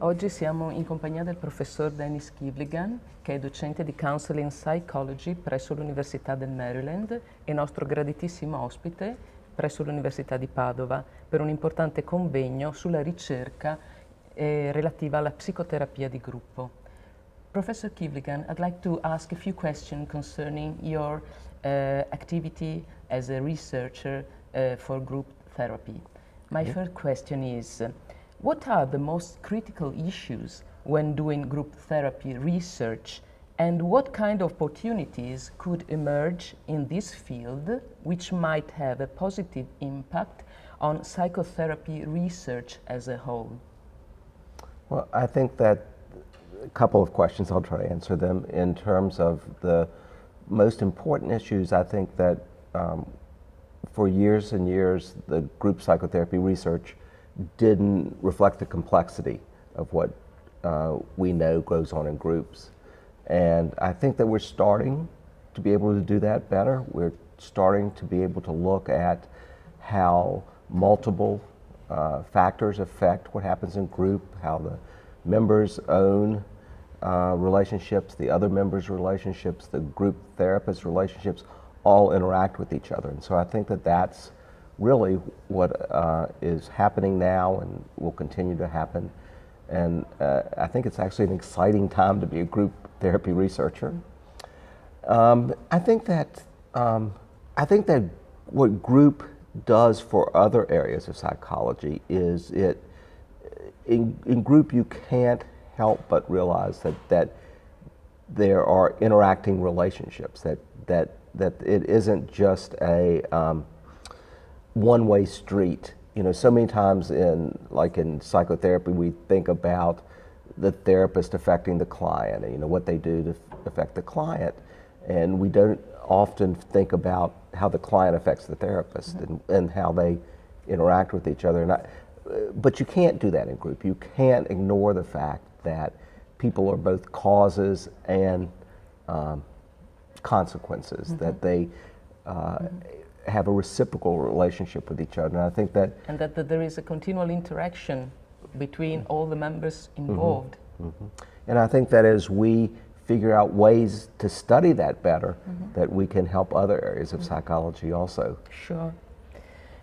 Oggi siamo in compagnia del professor Dennis Kivlighan, che è docente di Counseling Psychology presso l'Università del Maryland e nostro graditissimo ospite presso l'Università di Padova per un importante convegno sulla ricerca relativa alla psicoterapia di gruppo. Professor Kivlighan, I'd like to ask a few questions concerning your activity as a researcher for group therapy. My first question is, what are the most critical issues when doing group therapy research, and what kind of opportunities could emerge in this field which might have a positive impact on psychotherapy research as a whole? Well, I think that a couple of questions, I'll try to answer them. In terms of the most important issues, I think that for years and years, the group psychotherapy research didn't reflect the complexity of what we know goes on in groups. And I think that we're starting to be able to do that better. We're starting to be able to look at how multiple factors affect what happens in group, how the members' own relationships, the other members' relationships, the group therapist relationships all interact with each other. And so I think that that's really what is happening now and will continue to happen. And I think it's actually an exciting time to be a group therapy researcher. I think that what group does for other areas of psychology is in group you can't help but realize that there are interacting relationships, that it isn't just a one-way street. You know, so many times in psychotherapy, we think about the therapist affecting the client, and, you know, what they do to affect the client, and we don't often think about how the client affects the therapist and how they interact with each other. But you can't do that in group. You can't ignore the fact that people are both causes and consequences, that they have a reciprocal relationship with each other. And I think that there is a continual interaction between all the members involved. And I think that as we figure out ways to study that better, that we can help other areas of psychology also. Sure.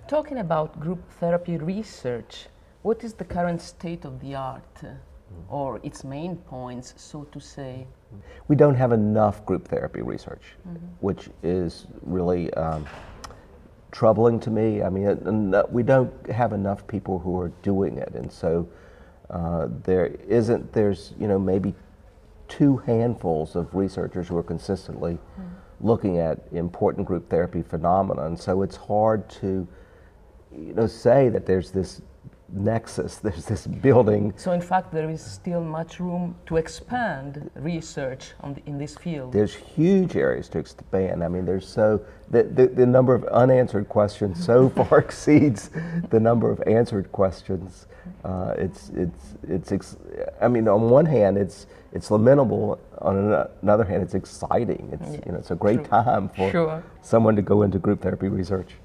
Talking about group therapy research, what is the current state of the art, or its main points, so to say? We don't have enough group therapy research, which is really troubling to me. I mean, we don't have enough people who are doing it, and so there's maybe two handfuls of researchers who are consistently looking at important group therapy phenomena, and so it's hard to say that there's this nexus, there's this building. So in fact there is still much room to expand research in this field. There's huge areas to expand. I mean, the number of unanswered questions so far exceeds the number of answered questions. I mean, on one hand it's lamentable, on another hand it's exciting. It's a great time for someone to go into group therapy research.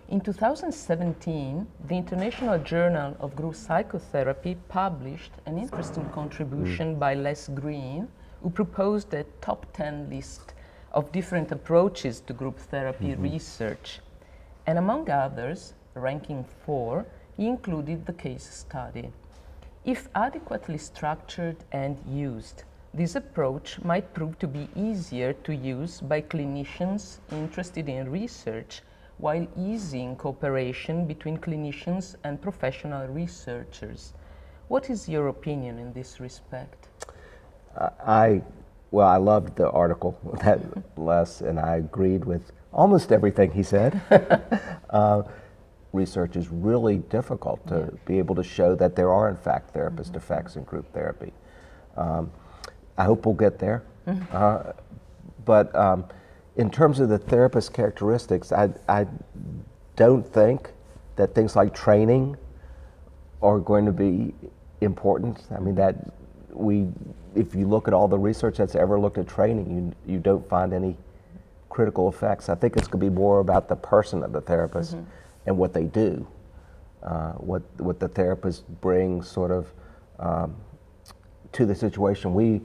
In 2017, the International Journal of Group Psychotherapy published an interesting contribution by Les Green, who proposed a top 10 list of different approaches to group therapy research. And among others, ranking 4, he included the case study. If adequately structured and used, this approach might prove to be easier to use by clinicians interested in research, while easing cooperation between clinicians and professional researchers. What is your opinion in this respect? I loved the article that Les, and I agreed with almost everything he said. Research is really difficult to be able to show that there are in fact therapist effects in group therapy. I hope we'll get there. But in terms of the therapist characteristics, I don't think that things like training are going to be important. I mean, if you look at all the research that's ever looked at training, you don't find any critical effects. I think it's going to be more about the person of the therapist and what they do, what the therapist brings sort of to the situation. We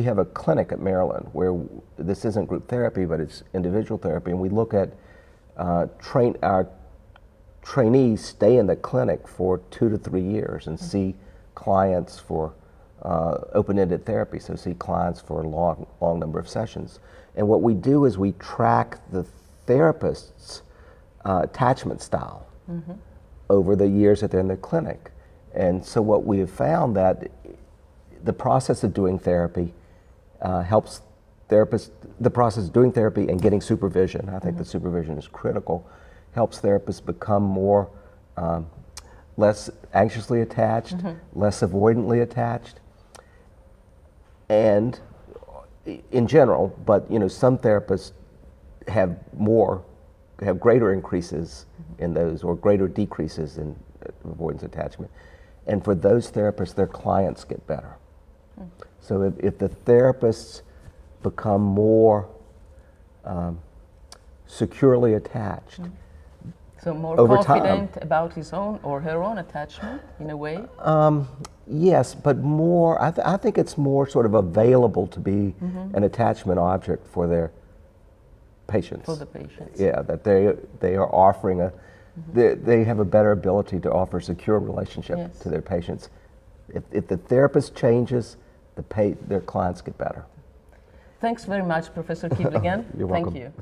have a clinic at Maryland where this isn't group therapy, but it's individual therapy, and we look at our trainees stay in the clinic for 2 to 3 years and see clients for open-ended therapy, so see clients for a long number of sessions. And what we do is we track the therapist's attachment style over the years that they're in the clinic. And so what we have found that the process of doing therapy helps therapists, the process of doing therapy and getting supervision, I think the supervision is critical, helps therapists become more, less anxiously attached, less avoidantly attached, and in general, but some therapists have greater increases in those or greater decreases in avoidance attachment. And for those therapists, their clients get better. So if the therapists become more securely attached, so more over confident time, about his own or her own attachment, in a way? yes, but more, I think it's more sort of available to be an attachment object for their patients. For the patients. Yeah, that they are offering they have a better ability to offer a secure relationship to their patients. If the therapist changes, their clients get better. Thanks very much, Professor Kivlighan. You're welcome. Thank you.